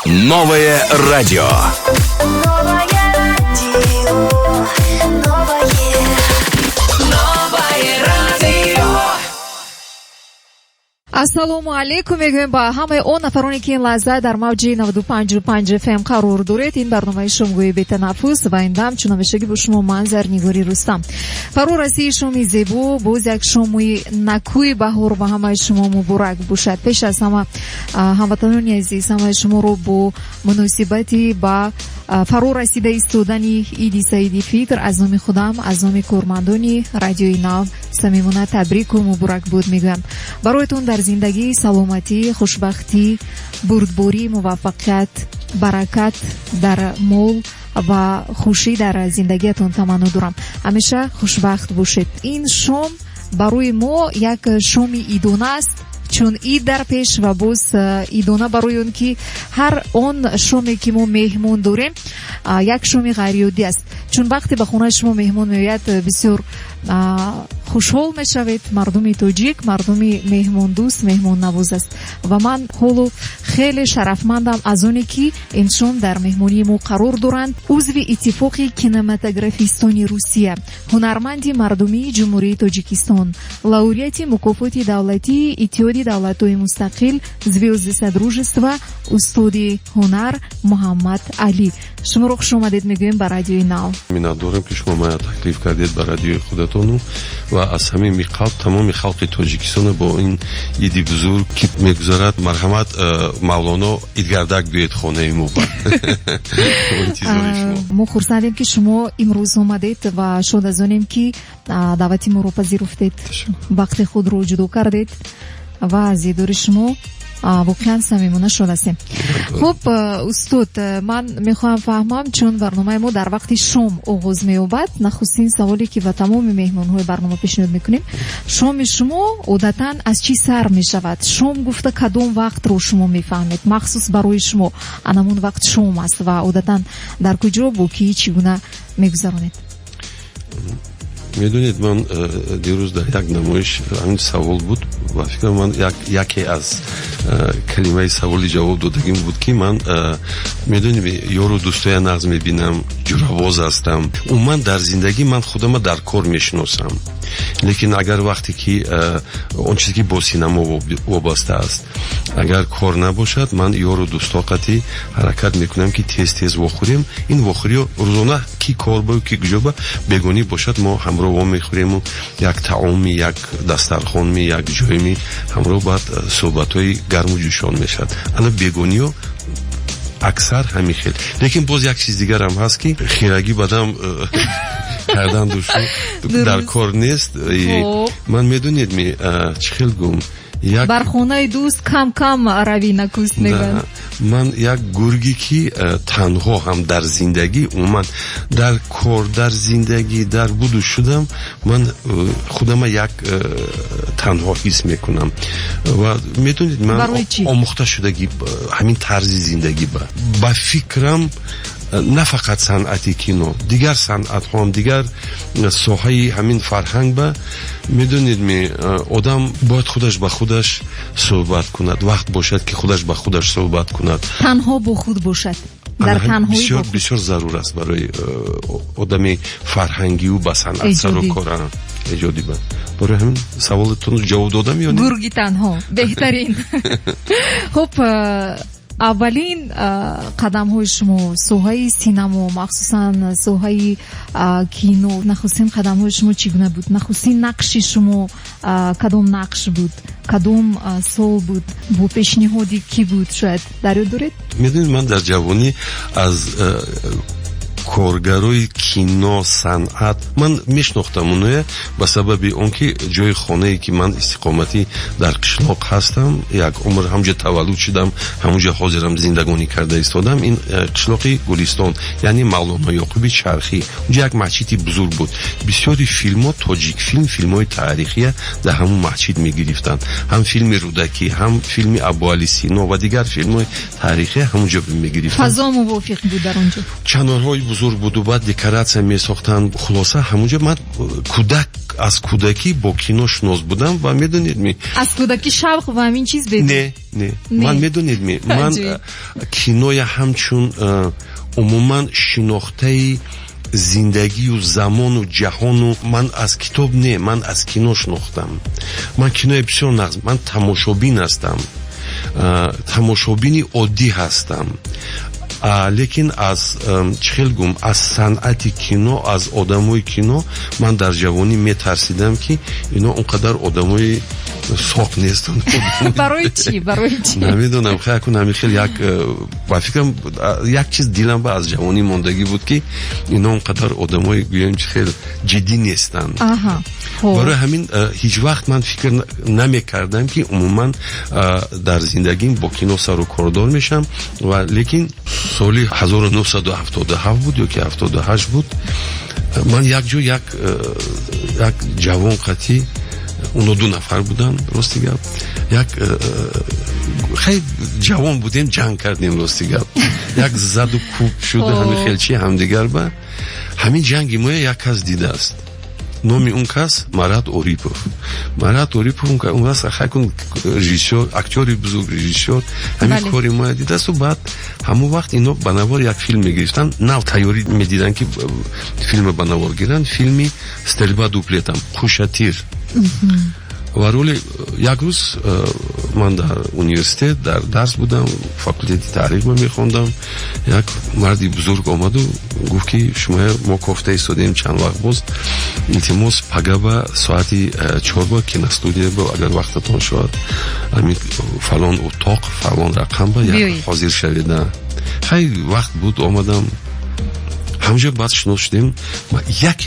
Новое радио. ассалому алейкум мегӯем ба ҳамаи он нафароне ки ин лаҳза дар мавҷи 95.5 FM қарор доред. ин барномаи шомгӯи бетанаффус ва ин дам чун ҳамешагӣ бо шумо манзар нигори рустам. фаро расии шоми зебо, боз як шоми накӯи баҳор ба ҳамаи шумо муборак бошад. пеш аз ҳама ҳамватанони азиз, ҳамаи шуморо бо муносибати ба фаро расида истодани иди Саиди Фитр аз номи худам, аз номи кормандони радиои Нав самимона табрику муборакбод мегӯям. бароятон дар зиндагӣ саломатӣ, хушбахтӣ, бурдборӣ, муваффақият, баракат дар мол ва хушӣ дар зиндагиятон таманно дорам. ҳамеша хушбахт бошед. ин шом барои мо як шоми идона аст, чун ид дар пеш ва боз идона барои он ки ҳар он шоме ки мо меҳмон дорем як шоми ғайриоддӣ аст. чун вақте ба хонаи шумо меҳмон меояд бисёр хушҳол мешавед. мардуми тоҷик мардуми меҳмондӯст, меҳмоннавоз аст ва ман ҳоло хеле шарафмандам аз оне ки ин шом дар меҳмонии мо қарор доранд узви иттифоқи кинематографистони Русия, ҳунарманди мардумии ҷумҳурии Тоҷикистон, лауреати мукофоти давлатии иттиҳоди давлатҳои мустақил, звезди содружества, устоди ҳунар Муҳаммад Алӣ. шуморо хушомадед мегӯем ба радиои Нав. миннатдорам ки шумо мана таклиф кардед ба радиои худатону ва аз ҳамаи қалб тамоми халқи Тоҷикистон бо ин иди бузург ки мегузарад. марҳамат мавлоно идгардак биёед хонаи мо. мо хурсандем ки шумо имрӯз омадед ва шод аз онем ки даъвати моро пазируфтед, вақти худро ҷудо кардед ва аз дидори шумо воқеан самимона шод ҳастем. хуб устод, ман мехоҳам фаҳмам, чун барномаи мо дар вақти шом оғоз меёбад, нахустин саволе ки ба тамоми меҳмонҳои барнома пешниҳод мекунем, шоми шумо одатан аз чӣ сар мешавад? шом гуфта кадом вақтро шумо мефаҳмед? махсус барои шумо анамон вақт шом аст ва одатан дар куҷо бо кӣ чӣ гуна мегузаронед? медонед, ман дирӯз дар як намоиш ҳамин савол буд ва фикрам ман яке аз калимаи саволи ҷавоб додагим буд ки ман медонед ёру дӯстоя нағз мебинам, ҷуравоз ҳастам. умуман дар зиндагӣ ман худама дар кор мешиносам, лекин агар вақте ки он чизе ки бо синамо вобаста аст, агар кор набошад, ман ёру дӯстоқати ҳаракат мекунам ки тез вохӯрем. ин вохӯриё рӯзона ки корба ки куҷоба бегонӣ бошад, мо ҳамроҳ мехӯрему як таоми, як дастархонми, як ҷойми ҳамроҳ баъд суҳбатҳои гарму ҷӯшон мешавад. ана бегониё аксар ҳамин хел. лекин боз як чиз дигарам ҳаст ки хирагӣ бадам кардан душу дар кор нест. ман медонед чӣ хел гум бар хонаи дӯст кам равӣ накуст мегӯянд. ман як гурги ки танҳо ҳам дар зиндагӣ, умуман дар кор, дар зиндагӣ, дар буду шудам, ман худама як танҳо ҳис мекунам ва медонед ман омӯхта шудагӣ ҳамин тарзи зиндагӣ ба фикрам на фақат санъати кино, дигар санъатҳом, дигар соҳаи ҳамин фарҳанг ба медонед одам бояд худаш ба худаш суҳбат кунад, вақт бошад ки худаш ба худаш суҳбат кунад, танҳо бо худ бошад. дар танҳоӣ бисёр зарур аст барои одами фарҳангию ба санъат сару кора эҷоди ба. барои ҳамин саволатон ҷавоб додам ё не? гурги танҳо беҳтарин. хуб, аввалин қадамҳои шумо соҳаи синамо, махсусан соҳаи кино, нахустин қадамҳои шумо чӣ гуна буд? нахустин нақши шумо кадом нақш буд? кадом сол буд? бо пешниҳоди кӣ буд? шояд дар ёд доред? медонед, ман дар ҷавонӣ аз коргарои кино, санъат ман мешнохтам оноя ба сабаби он ки ҷои хонае ки ман истиқоматӣ дар қишлоқ ҳастам, як умр ҳамҷа таваллуд шудам, ҳамунҷа ҳозирам зиндагонӣ карда истодам. ин қишлоқи Гулистон, яъни Мавлоно Ёқуби Чархӣ. унҷа як масҷиди бузург буд. бисёри филмҳо, тоҷик филмҳои таърихия дар ҳамун масҷид мегирифтанд. ҳам филми Рӯдакӣ, ҳам филми Абуали Сино ва дигар филмҳои таърихия ҳамунҷа мегирифтанд. фазо мувофиқ буд дар онҷо. чанорҳои бузург буду баъд декоратсия месохтан хулоса ҳамунҷо ман кӯдак аз кӯдакӣ бо кино шинос будам ва медонед аз кӯдакӣ шавқ ва ҳамин чиз бед не ман медонед ман киноя ҳамчун умуман шинохтаи зиндагию замону ҷаҳону ман аз китоб не ман аз кино шинохтам. Ман киноя бисёр нағз ман тамошобин ҳастам, тамошобини оддӣ ҳастам. лекин аз чихел гум аз санъати кино аз одамои кино ман дар ҷавонӣ метарсидам ки ино он қадар одамои соқ нестанд. барои чӣ намедонам хаяку намихел ба фикрам як чиз дилам ба аз ҷавонӣ мондагӣ буд ки ино он қадар одамои гӯем чихел ҷиддӣ нестанд. барои ҳамин ҳеҷ вақт ман фикр намекардам ки умуман дар зиндагим бо кино сару кордор мешам ва лекин соли 1977 буд ёки 78 буд ман якҷо як ҷавон қатӣ оно 2 нафар будан рости гап як хеле ҷавон будем ҷанг кардем рости гап як заду кӯб шуда ҳамин хелчи ҳамдигар ба ҳамин ҷанги моя як кас дидааст. номи он кас Марат Орипов он кас хакун режиссёр актёри бузург режиссёр ҳамин кори моя дидааст. баъд ҳамон вақт ино ба навор як филм мегирифтан нав тайёрӣ медидан ки филма ба навор гиранд. филми стрельба дуплетам Қушатир ва роли як рӯз ман дар университет дар дарс будам факултети таърих ма мехондам. як марди бузург омаду гуфт ки мо кофта истодем чанд вақт боз илтимос пагаба соати 4 киностудия ба агар вақтатон шавад ҳамин фалон утоқ фалон рақам ба як ҳозир шавида. хеле вақт буд омадам ҳамҷо баъд шинос шудем.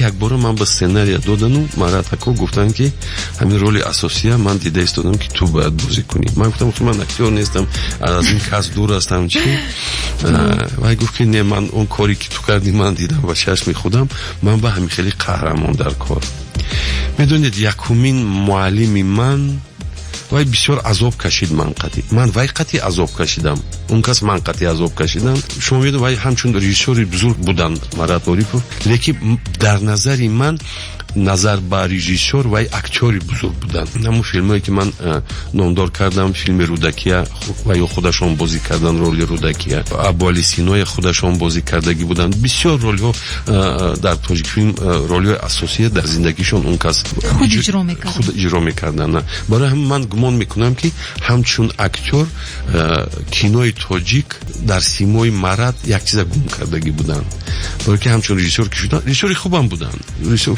як бора ман ба сценария додану маратако гуфтанд ки ҳамин роли асосия ман дида истодам ки ту бояд бозӣ кунӣ. ман гуфтам ман актёр нестам аз ин кас дур ҳастам чи. вай гуфт ки не ман он коре ки ту кардӣ ман дидам ба чашми худам ман ба ҳамин хеле қаҳрамон дар кор. медонед якумин муаллими ман вай бисёр азоб кашид. ман вай қатӣ азоб кашидам, он кас ман қатӣ азоб кашидам. шумо медонед вай ҳамчун режиссёри бузург буданд Марат Орипов, лекин дар назари ман назар ба режиссёр вай актёри бузург буданд. ҳамун филмое ки ман номдор кардам филми Рудакия вай худашон бозӣ кардан роли Рудакия, Абуали Синое худашон бозӣ кардагӣ буданд. бисёр ролиҳо дар тоҷикфилм ролиҳои асосие дар зиндагишон он кас худ иҷро мекарданд. барои ҳамин ман гумон мекунам ки ҳамчун актёр кинои тоҷик дар симои Марат як чиза гум кардагӣ буданд. барои ки ҳамчун режиссёр ки шуданд режиссёри хубам буданд,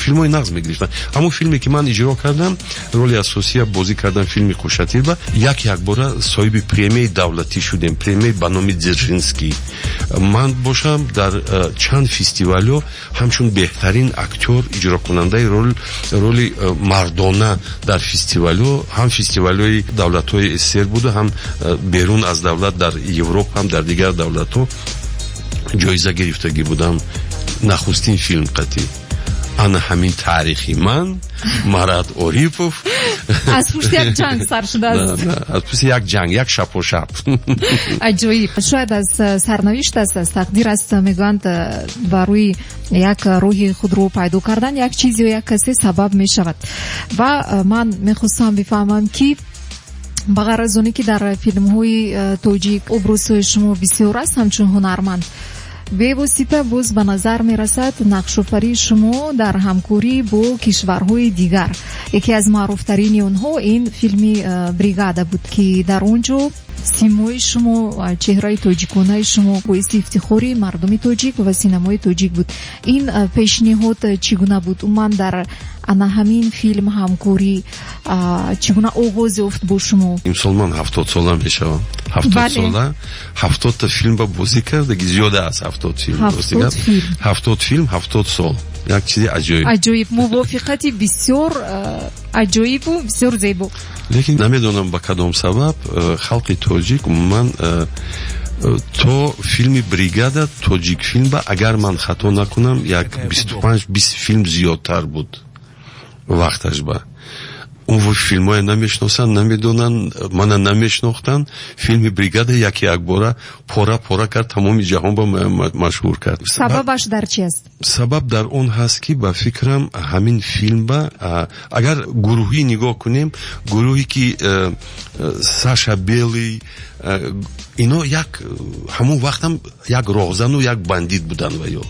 филмои нағз мегирифтанд. ҳамон филме ки ман иҷро кардам роли асосия бозӣ кардам филми Қушатир ба як бора соҳиби премияи давлатӣ шудем, премияи ба номи Дзержинский. ман бошам дар чанд фестивалё ҳамчун беҳтарин актёр иҷрокунандаи роли мардона дар фестивалё, ҳам фестивалёи давлатҳои СССР буду, ҳам берун аз давлат дар Европа, ҳам дар дигар давлатҳо ҷоиза гирифтагӣ будам. нахустин филм қатӣ ана ҳамин таърихи ман Марат Орипов аз пушти як ҷанг сар шудааст. аз пушти як ҷанг, як шапошап. аҷоиб. шояд аз сарнавишт аст, аз тақдир аст. мегӯянд ба рӯи як роҳи худро пайдо кардан як чиз ё як касе сабаб мешавад. ва ман мехостам бифаҳмам ки ба ғайр аз оне ки дар филмҳои тоҷик оброзҳои шумо бисёр аст ҳамчун ҳунарманд, бевосита боз ба назар мерасад нақшофарии шумо дар ҳамкорӣ бо кишварҳои дигар. яке аз маъруфтарини онҳо ин филми Бригада буд ки дар он ҷо симои шумо, чеҳраи тоҷиконаи шумо боиси ифтихори мардуми тоҷик ва синамои тоҷик буд. ин пешниҳод чӣ гуна буд? умуман дар ана ҳамин филм ҳамкорӣ чӣ гуна оғоз ёфт бо шумо? имсол ман 70 сола мешавам. 70 сола 70 филм ба бозӣ кардагӣ зиёда аз 70 филм. 70 филм 70 сол. як чизи аҷоиб. мувофиқати бисёр аҷоибу бисёр зебо. лекин намедонам ба кадом сабаб халқи тоҷик умуман то филми Бригада тоҷик филм ба агар ман хато накунам як 25-20 филм зиёдтар буд вақташ ба. اون فیلمای نمیشناسن نمیدونن من نمیشناختن فیلم بریگاد یکی اکباره پورا کرد تمام جهان با مشهور کرد. سببش در چی است؟ سبب در اون هست که با فکرم همین فیلم با اگر گروهی نگاه کنیم گروهی که ساشا بیلی اینا یک همون وقت هم یک راهزن و یک بندیت بودن و یا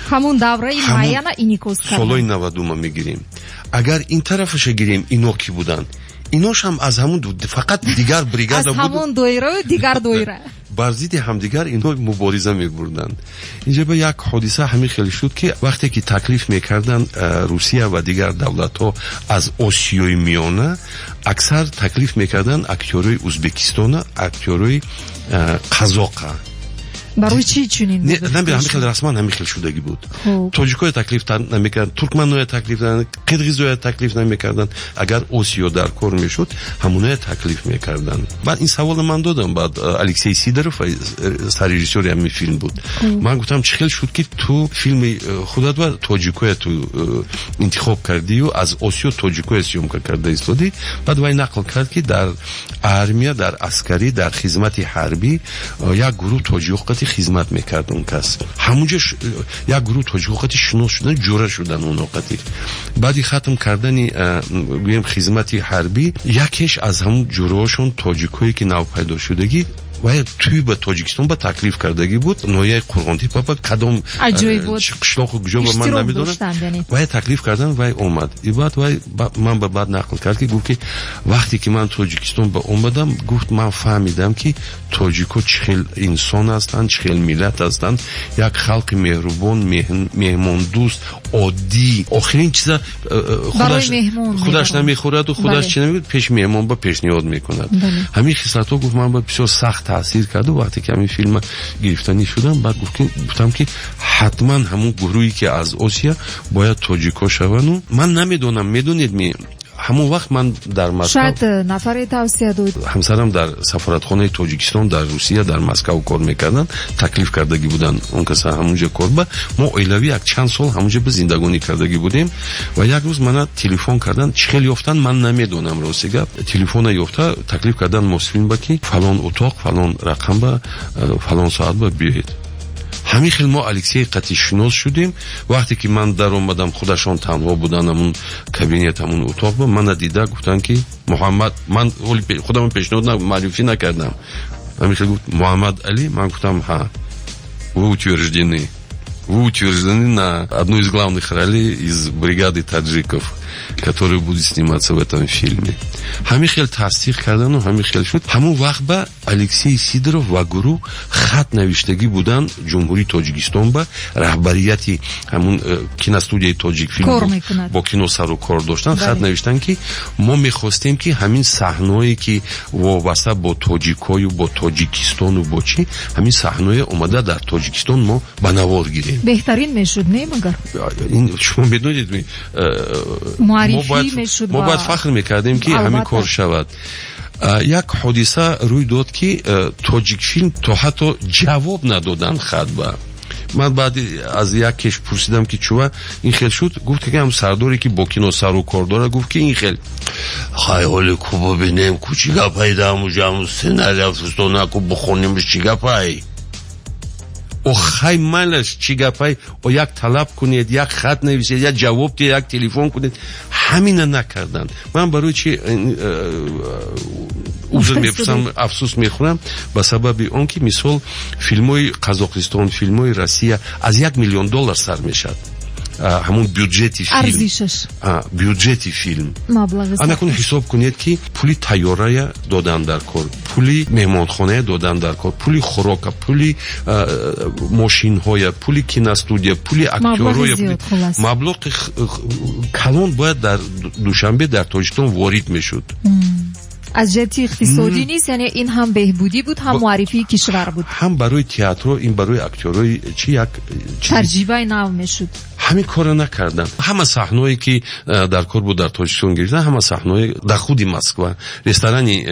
همون دوره معینه اینیکوس کردن سالای 90 ما میگیریم. اگر این طرفش گیریم اینا کی بودن ایناش هم از همون فقط دیگر بریگاد بود از همون دویره دیگر دویره بر ضد همدیگر اینا مبارزه می‌بردن. اینجا به یک حادثه همین خیلی شد که وقتی که تکلیف می‌کردن روسیه و دیگر دولت‌ها از آسیای میانه اکثر تکلیف می‌کردن اکتورای ازبکستان اکتورای قزاق برای چی چنین نمیدونم همین خیلی رسما همین خیلی شدگی بود. تاجیک‌ها تکلیف نمی‌کردن ترکمن‌ها تکلیف نمی‌کردن قرغیز‌ها تکلیف نمی‌کردن اگر آسیا در کار میشد همونها تکلیف می‌کردن. بعد این سوال من دادم بعد الکسی سیدروف رژیسور همین فیلم بود. من گفتم چه خیلی شد که تو فیلم خودت و تاجیک‌ها تو انتخاب کردی و از آسیا تاجیک‌ها سیوم کردی استودی. بعد وای نقل کرد که در ارمیا در عسکری در خدمت حربی یک گروه تاجیک خدمت میکرد اون کس همونجا یک گروه تاجیک شناس شدن جوره شدن اون وقتی بعدی ختم کردن گویم خدمت حربی یکیش از همون جوروهاشون تاجیکایی که نو پیدا شدگی و توی به تاجیکستان به تکلیف کردگی بود نویه قرغانتی پاپا کدام قشلاق و گجا من نمیدونم و تکلیف کردن و اومد ای بعد و من به بعد نقل کرد که گفت که وقتی که من تاجیکستان به اومدم گفت من فهمیدم که تاجیکو چخیل انسان هستن چخیل ملت هستن یک خلق مهربان مهمان دوست عادی آخرین چیزا خودش نمیخورد و خودش چی نمیگه پیش مهمان با پیشنهاد میکند همین خصلت‌ها گفت من بسیار سخت تاثیر کرد و وقتی که همین فیلم گرفتنی شدم بعد گفتم که حتما همون گروهی که از آسیا باید تاجیکا شون. من نمیدونم میدونید همون وقت من در مسکو شاید نفر توصیه داد همسرم در سفارتخانه تاجیکستان در روسیه در مسکو کار میکردن تکلیف کردگی بودن اون کسا همونجا کار با ما اویلوی یک چند سال همونجا به زندگانی کردگی بودیم و یک روز من تلفن کردن چخیل یافتن من نمیدونم راستی گپ تلفن یافته تکلیف کردن مسلم با که فلان اتاق فلان رقم با فلان ساعت با بیایید همین خیلی ما الکسی قطعی شناس شدیم. وقتی که من در اومدم خودشان تنها بودن همون کابینت همون اتاق با من دیده گفتن که محمد من خودم پیشنهاد معرفی نکردم همین خیلی گفت محمد علی من گفتم ها вы утверждены на одну из главных ролей из бригады таджиков, которые будут сниматься в этом фильме. همین خیلی تصدیق کردن و همین خیلی شد. همون وقت با الکسی سیدروف و گروه خط نوشتگی بودن جمهوری تاجیکستان با رهبریتی همون کینوستودیوی تاجیک فیلم با کینو سر و کار داشتن خط نوشتن که ما میخواستیم که همین صحنه‌ای که وابسته با تاجیکای و با تاجیکستان و با چی همین صحنه اومده در تاجیکستان ما به نوار گیریم بهترین میشد نه مگر این شما بدونید معرفی میشد ما باید فخر میکردیم که همین کار شود. یک حادثه روی داد که تاجیک فیلم تا حتی جواب ندادن خط با من بعد از یکیش پرسیدم که چوه این خیلی شد گفت که هم سرداری که با کینو سر و کار داره گفت که این خیلی خیال کوبا بینیم کو چی گپایی دامو سناریو فستونه کو بخونیمش چی گپایی او خیلی مالش چی گپایی او یک طلب کنید یک خط نویسید یک جواب دید یک تلفن کنید همین نکردن. من برای چی عذر میپرسم افسوس میخورم به سبب اون که مثال فیلمای قزاقستان فیلمای روسیه از $1,000,000 سر میشد همون بودجتی فیلم ارزشش بودجتی فیلم مبلغ انا کنید حساب کنید که پولی تیاره دادن در کار پولی مهمانخانه دادن در کار پولی خوراک پولی ماشین های پولی کینوستودیو پولی اکتورای مبلغ کلان باید در دوشنبه در تاجیکستان وارد میشد. از جهت اقتصادی نیست یعنی این هم بهبودی بود هم معرفی کشور بود هم برای تئاتر این برای اکتورای چی یک ترجیبای نو میشد. همین کارو نکردن. همه صحنه‌ای که در کار بود در تاجیکستان گرفتن همه صحنه‌ای در خودی مسکو رستورانی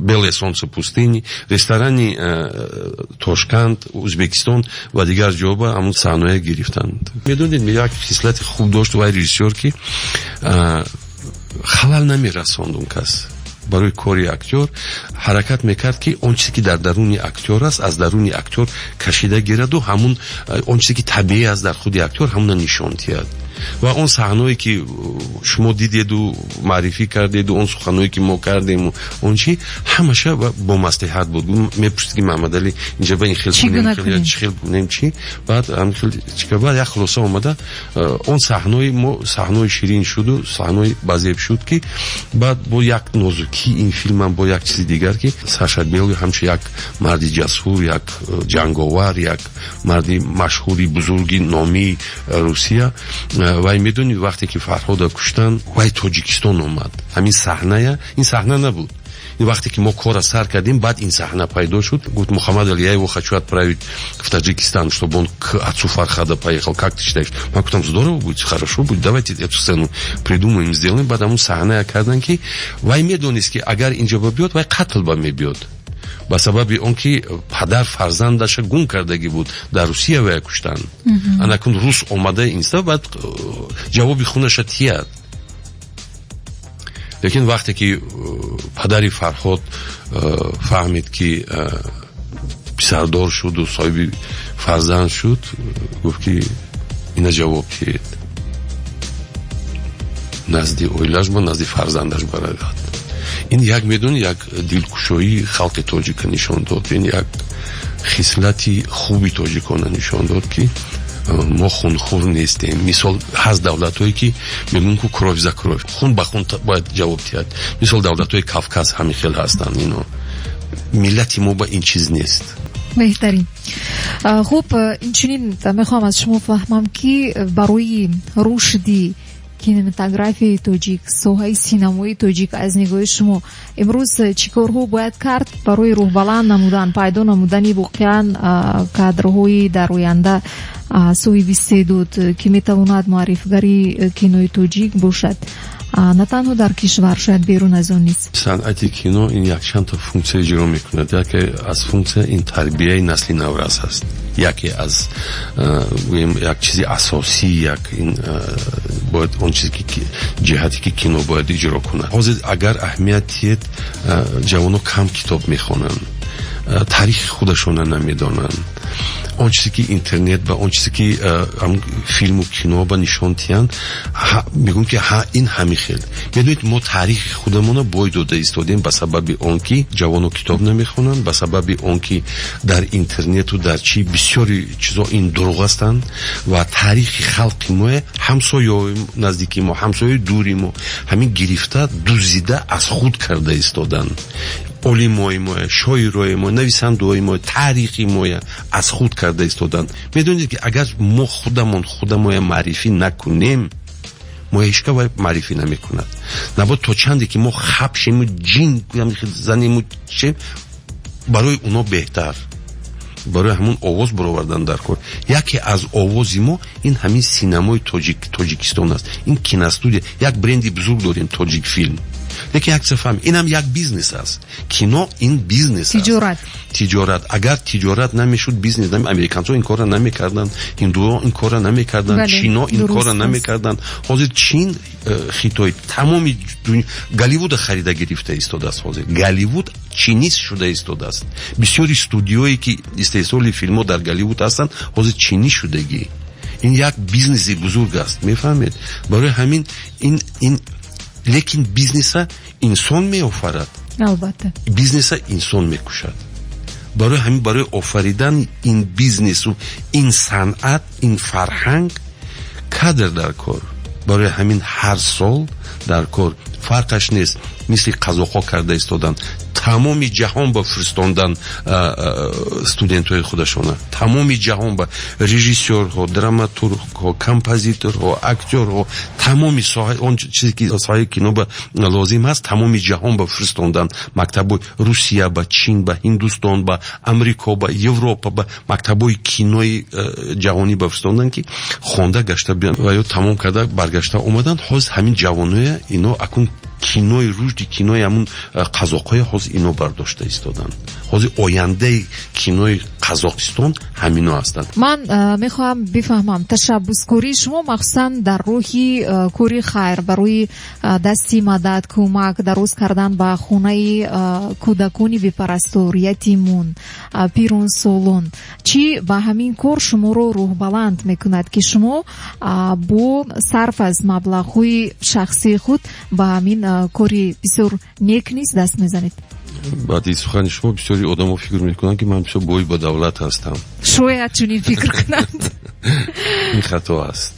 белое солнце пустыни رستورانی تاشکند ازبکستان و دیگر جاها همون صحنه‌ای گرفتن. میدونید یک خصلت خوب داشت و رژیسور که халал намерасондум кас барои кори актер ҳаракат мекард ки он чизе ки дар даруни актер аст аз даруни актер кашида гираду ҳамун он чизе ки табиӣ аст дар худи актер ҳамуна нишон диҳад ва он саҳное ки шумо дидеду маърифӣ кардеду он суханое ки мо кардему он чи ҳамаша бо маслиҳат буд мепурсид ки маҳамадалӣ инҷа ба ин хел кунем чӣ хел кунем чӣ баъд ҳамин хел чикаба як хулоса омада он саҳнои мо саҳнои ширин шуду саҳнои базеб шуд ки баъд бо як нозукӣ ин филмам бо як чизи дигар ки Саша Белый ҳамчун як марди ҷасур як ҷанговар як марди машҳури бузурги номии Русия вай медонид вақте ки Фарҳода куштан вай Тоҷикистон омад ҳамин саҳная ин саҳна набуд вақте ки мо кора сар кардем баъд ин саҳна пайдо шуд гуфт Мухаммад Алиеев хочу отправить в Таджикистан чтобы он к отцу Фархада поехал как ты считаешь я гуфтам здорово будет хорошо будет давайте эту сцену придумаем сделаем баъд ҳамун саҳная кардан ки вай медонист ки агар инҷа биёд вай қатл ба мебиёд ба сабаби он ки падар фарзандаша гум кардагӣ буд дар Русия вай куштан анакун рус омада инста баъд ҷавоби хунаша тияд лекин вақте ки падари Фарҳод фаҳмид ки писардор шуду соҳиби фарзанд шуд гуфт ки ина ҷавоб тиед назди оилаш ба назди фарзандаш баравад ин як медони як дилкушоии халқи тоҷика нишон дод ин як хислати хуби тоҷикона нишон дод ки мо хунхур нестем мисол ҳаст давлатҳое ки мегӯям ки кровь за кровь хун ба хун бояд ҷавоб диҳад мисол давлатҳои Кавказ ҳамин хел ҳастанд ино миллати мо ба ин чиз нест беҳтарин хуб инчунин мехоҳам аз шумо фаҳмам ки барои рушди кинематографияи тоҷик соҳаи синамои тоҷик аз нигоҳи шумо имрӯз чӣ корҳо бояд кард барои рӯҳбаланд намудан пайдо намудани воқеан кадрҳои дар оянда соҳиби истеъдод ки метавонад муаррифгари кинои тоҷик бошад на танҳо дар кишвар шояд берун аз он низ санъати кино ин якчандта функсия иҷро мекунад яке аз функсия ин тарбияи насли наврас аст яке аз як чизи асосӣ як ин бояд он чизе ки ҷиҳате ки кино бояд иҷро кунад ҳозир агар аҳамият диҳед ҷавоно кам китоб мехонанд таърихи худашона намедонанд он чизе ки интернет ба он чизе ки филму кино ба нишон диҳанд мегӯям ки ин ҳамин хел медонед мо таърихи худамона бой дода истодем ба сабаби он ки ҷавоно китоб намехонанд ба сабаби он ки дар интернету дар чи бисёри чизо ин дурӯғ ҳастанд ва таърихи халқи мо ҳамсоёи наздики мо ҳамсоёи дури мо ҳамин гирифта дузида аз худ карда истоданд олимои моя шоирои мо нависандои мо таърихи моя аз худ карда истоданд медонед ки агар мо худамоя маърифӣ накунем мо ҳеҷ ка маърифӣ намекунад набод то чанде ки мо хабшему ҷин занему че барои уно беҳтар барои ҳамун овоз баровардан дар кор яке аз овози мо ин ҳамин синамои тоҷикистон аст ин киностудия як бренди бузург дорем тоҷик филм лекин як сафам инам як бизнес аст кино ин бизнес аст тиҷорат агар тиҷорат намешуд бизнес американцо ин кора намекарданд ҳиндуо ин кора намекарданд чино ин кора намекарданд ҳозир чин хитой тамоми Голливуда харида гирифта истодааст ҳозир Голливуд чинист шуда истодааст бисёри студиёе ки истеҳсоли филмҳо дар Голливуд ҳастанд ҳозир чинӣ шудагӣ ин як бизнеси бузург аст мефаҳмед барои ҳамин ин лекин бизнеса инсон меофарад албатта бизнеса инсон мекушад барои ҳамин барои офаридани ин бизнесу ин санъат ин фарҳанг кадр дар кор барои ҳамин ҳар сол дар кор фарқаш нест мисли қазоқҳо карда истоданд тамоми ҷаҳон ба фиристондан студентҳои худашона тамоми ҷаҳон ба режиссёрҳо драматургҳо композиторҳо актёрҳо тамоми он чизе ки соҳаи кино ба лозим ҳаст тамоми ҷаҳон ба фиристондан мактабҳои Русия ба чин ба Ҳиндустон ба Амрико ба Европа ба мактабҳои кинои ҷаҳонӣ ба фиристондан ки хонда гашта биён ва ё тамом карда баргашта омаданд ҳозир ҳамин ҷавоноя ино акун кинои рушди кинои ҳамун қазоқҳои ҳозир ино бардошта истодан. ҳозир ояндаи кинои қазоқистон ҳамино ҳастанд. ман мехоҳам бифаҳмам ташаббускории шумо махсусан дар роҳи кори хайр, барои дасти мадад, кӯмак, дароз кардан ба хонаи кӯдакони бепарастор, ятимон, пиронсолон, чӣ ба ҳамин кор шуморо рӯҳбаланд мекунад ки шумо бо сарф аз маблағҳои шахсии худ ба ҳамин кори бисёр нек низ даст мезанед? баъди сухани шумо бисёри одамо фикр мекунанд ки ман бисёр бои ба давлат ҳастам. шояд чунин фикр кунанд. ин хато аст.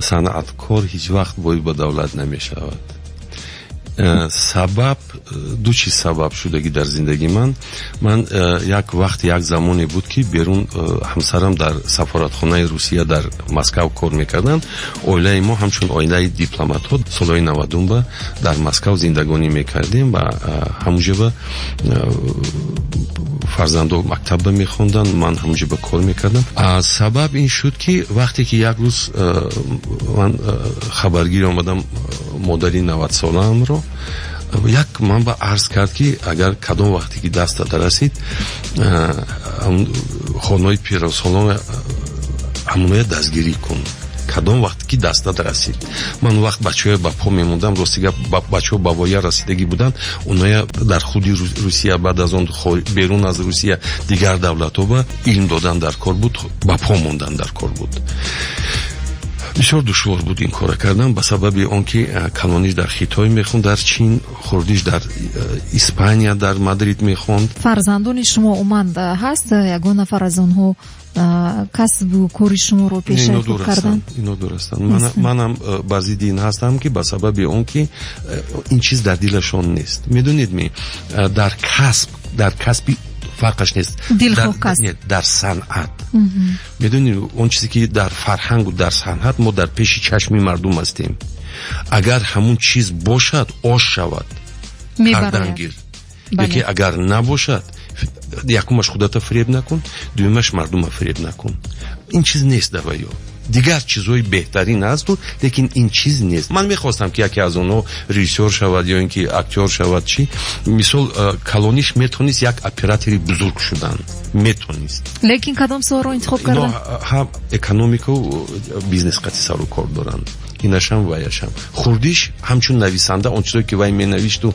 санъаткор ҳеҷ вақт бои ба давлат намешавад. сабаб ду чиз сабаб шудагӣ дар зиндагии ман як вақти як замоне буд ки берун ҳамсарам дар сафоратхонаи Русия дар Москав кор мекарданд. оилаи мо ҳамчун оилаи дипломатҳо солҳои 90 дар Москав зиндагонӣ мекардем ва ҳамунҷа фарзандо мактабба мехонданд, ман ҳамунҷа кор мекардам. сабаб ин шуд ки вақте ки як рӯз ман хабаргир омадам модари 90 солаамро, як манба арз кард ки агар кадом вақте ки дастат расид хонаи пиросолон ҳамоная дастгирӣ кун, кадом вақте ки дастат расид. ман вақт бачаҳоя ба по мемондам, рости гап бачаҳо ба воя расидагӣ буданд, оная дар худи Русия, баъд аз он берун аз Русия дигар давлатҳо ба илм додан дар кор буд, ба по мондан дар кор буд. бисёр душвор буд ин кора кардан ба сабаби он ки калониш дар Хитой мехонд, дар Чин, хурдиш дар Испания, дар Мадрид мехонд. фарзандони шумо уманд ҳаст? ягон нафар аз онҳо касбу кори шуморо пешаҳ карданд? ино дурастанд. манам ба зидди ин ҳастам ки ба сабаби он ки ин чиз дар дилашон нест. медонед дар касби фарқаш нест. дар санъат. медонید اون چیزی که در فرهنگ و در صنعت ما در پیش چشمی مردم هستیم. اگر همون چیز باشد آش شود کردن گیر. یکی اگر نباشد یکمش خودت فریب نکن، دومش مردم فریب نکن. این چیز نیست دوایو. دیگر چیزهای بهترین هست و لیکن این چیز نیست. من میخواستم که یکی از اونها ریژیسور شود یا اینکه اکتور شود چی، مثال کالونیش میتونست یک اپراتوری بزرگ شدن، میتونست. لیکن کدام سو رو انتخاب کردن؟ هم اکونومیکا و بیزنس قطعی سر کار دارن. ایناشم وایشم. خوردیش همچون نویسنده اون چیزی که وای مینویسد و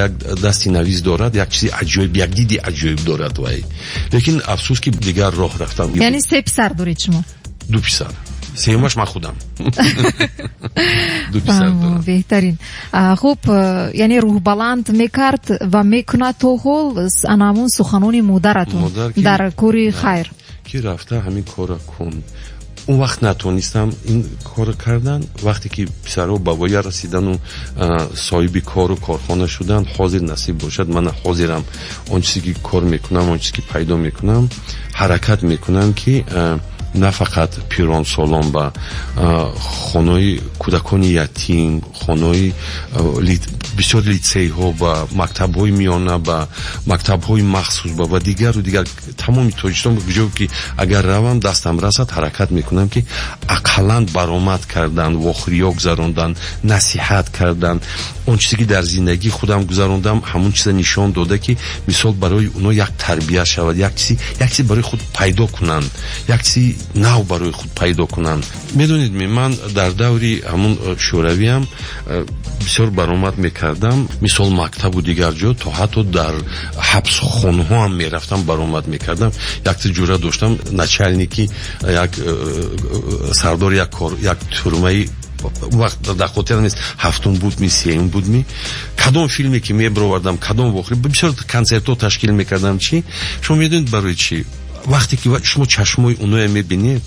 یک دستی نویس دارد، یک چیزی عجیب، یک دیدی عجیب دارد وای. لیکن افسوس که دیگر راه رفتم. یعنی سه پسر دارید شما؟ دو پسر. سیمش من خودم. دو پسر دارم. بهترین. خوب یعنی روح بلند میکرد و میکند تو حال انامون سخنانی مادرتون در کوری خیر. کی رفته همین کارو کن. اون وقت نتونستم این کار کردن. وقتی که پسرها به وای رسیدن و صاحب کار و کارخانه شدن، حاضر نصیب باشد من حاضرم اون چیزی که کار میکنم، اون چیزی که پیدا میکنم حرکت میکنم که نه فقط پیران سالان با خانه‌های کودکان یتیم، خانه‌های بسیار لیتسه ها با مکتب های میانه با مکتب های مخصوص با و دیگر تمامی تاجیکستان بجو که اگر روم دستم رسد حرکت میکنم که اقلند برآمد کردن، واخریا گذراندن، نصیحت کردن، اون چیزی که در زندگی خودم گذراندم همون چیز نشان داده که مثال برای اونا یک تربیت شود، یک چیزی برای خود پیدا کنن، یک چیزی نو برای خود پیدا کنن. میدونید من در دوری همون شوروی هم بسیار برآمد میکردم، مثال مکتب و دیگر جا تا حتی در حبس خانه ها هم میرفتم برآمد میکردم. یک تجربه داشتم، نچلنیکی یک سردار یک تورمه وقت در خاطر نیست هفتم بود می سیوم بود می کدام فیلمی که می برآوردم کدام واقعی بسیار کنسرت‌ها تشکیل میکردم. چی شما میدونید برای چی؟ وقتی که شما چشمای اونها میبینید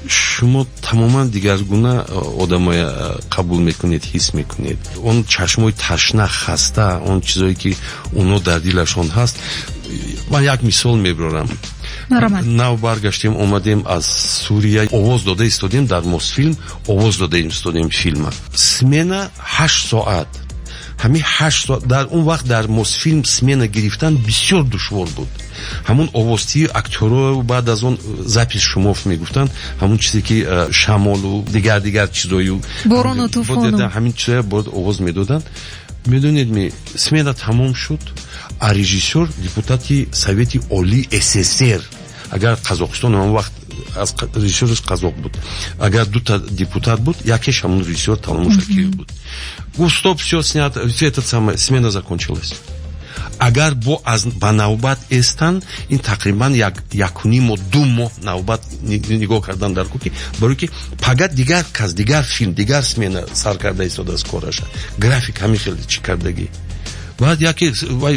شما تماما دیگرگونه آدمای قبول میکنید، حس میکنید. اون چشمای تشنه خسته، اون چیزایی که اونها در دلشون هست. من یک مثال میبرم. نو برگشتیم اومدیم از سوریه، آواز داده استادیم در مosfilm، آواز داده استادیم فیلم. سمینه 8 ساعت. همین 8 ساعت در اون وقت در مosfilm سمینه گرفتن بسیار دشوار بود. ҳамун овозти актёро баъд аз он запис шумоф мегуфтанд ҳамун чизе ки шамолу дигар чизою борону тӯфону ҳамин чизая бод овоз медоданд. медонед ми смена тамом шуд, а режиссёр депутати Совети Олии СССР, агар Қазоқистон он вақт аз режиссёриш Қазоқ буд, агар дута депутат буд, якеш ҳамун режиссёр Талмошакиев буд. Гуфт стоп, всё снято, всё это самое, смена закончилась. Агар ба навбат эстан, ин тақрибан 1.5-2 моҳ навбат нигоҳ кардан дар куки, барои ки фақат дигар кас, дигар филм, дигар смена сар карда истодааст кораша. График ҳамин хел чӣ кардагӣ. баъд яке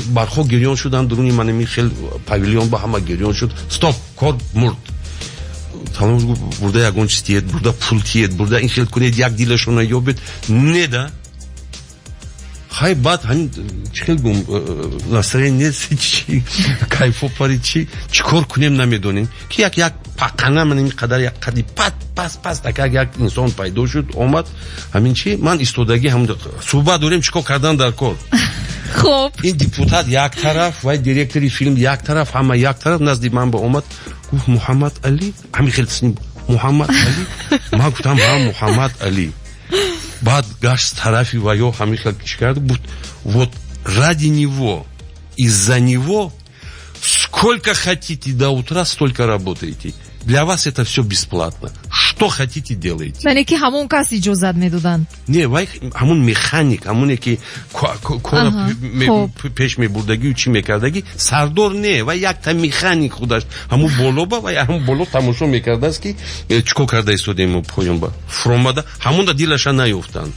бархо гирён шуданд, дуруни манами хел павилион ба ҳама гирён шуд. Стоп, кор мурд. Талмош гуфт бурда ягон чиз тиед, бурда пул тиед, бурда ин хел кунед, як дилашона ёбед. Не да. Хай бад ҳамин чихел гум настроение чи кайфо пари чи чикор кунем намедонем ки як пақана ман ин қадар як қади пас так як инсон пайдо шуд омад ҳамин чи ман истодаги ҳам суҳбат дорем чикор кардан дар кор. хоб ин депутат як тараф ва директори филм як тараф, ҳама як тараф назди ман ба омад гуфт Муҳаммад Али, ҳамин хел сни Муҳаммад Али. Ман гуфтам ҳа Муҳаммад Али. Баъд гашт тарафи ва ё ҳамин хел чӣ кард буд. Вот ради него, из-за него сколько хотите до утра, столько работаете. Для вас это все бесплатно. Что хотите, делайте. яъне ки ҳамон кас иҷозат медоданд. Не, вай ҳамун механик, ҳамоне ки кора пеш мебурдагию чӣ мекардаги, сардор не, вай якта механик худаш ҳамун болоба ва ҳамун боло тамошо мекардааст ки чикор карда истодем поёнба фромада, ҳамунда дилаша наёфтанд.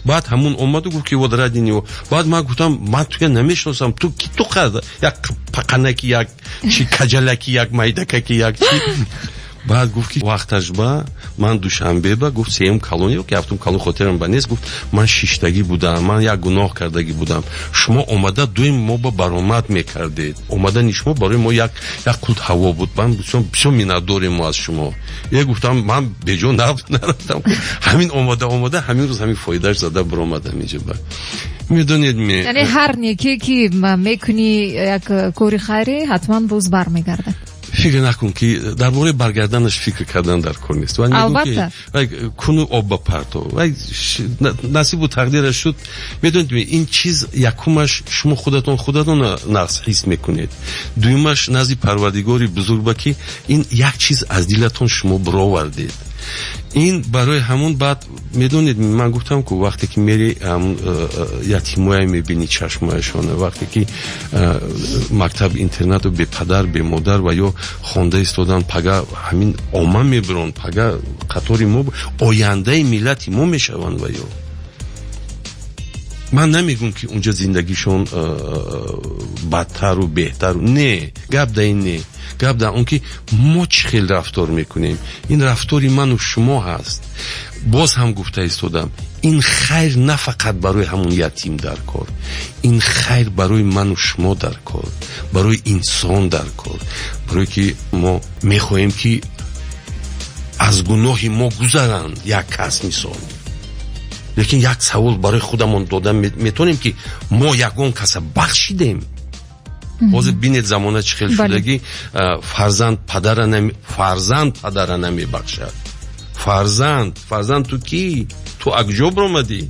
баъд ҳамун омаду гуфт ки вот ради него. баъд ман гуфтам ман туя намешиносам, ту ки ту қарда як пақанаки, як чи каҷалаки, як майдакаки, як чи. баъд гуфт ки вақташ ба ман душанбеба гуфт сеюм калон ё ки ҳафтум калон хотирам ба нест, гуфт ман шиштагӣ будам, ман як гуноҳ кардагӣ будам. шумо омада дуим мо ба баромад мекардед, омадани шумо барои мо як қут ҳаво буд. ман бисёр миннатдорем мо аз шумо. я гуфтам ман беҷо нарафтам, ҳамин омада ҳамин рӯз ҳамин фоидааш зада биромад ҳаминҷа. ба медонед яъне ҳар неке ки мекунӣ як кори хайре ҳатман боз бармегардад. фикр накун ки дар бораи баргарданаш фикр кардан дар кор нест. албатта куну об ба парто насибу тақдираш шуд. медонед ин чиз якумаш шумо худатон нақс ҳис мекунед, дуюмаш назди парвардигори бузург ки ин як чиз аз дилатон шумо бировардед. ин барои ҳамун баъд медонед ман гуфтам ку вақте ки мери ятимоя мебини чашмояшона, вақте ки мактаб интернату бепадар бемодар ва ё хонда истодан пага ҳамин ома мебирон, пага қатори мо ояндаи миллати мо мешаванд. ва ё ман намегум ки унҷа зиндагишон бадтару беҳтару не, гап да ин не, гап дар он ки мо чӣ хел рафтор мекунем. ин рафтори ману шумо ҳаст. боз ҳам гуфта истодам, ин хайр на фақат барои ҳамун ятим дар кор, ин хайр барои ману шумо дар кор, барои инсон дар кор, барое ки мо мехоҳем ки аз гуноҳи мо гузаранд як кас мисол. лекин як савол барои худамон дода метонем ки мо ягон каса бахшидем. ҳозир бинед замона чӣ хел шудагӣ, фарзанд падара намебахшад. фарзанд ту ки ту акҷо биромадӣ,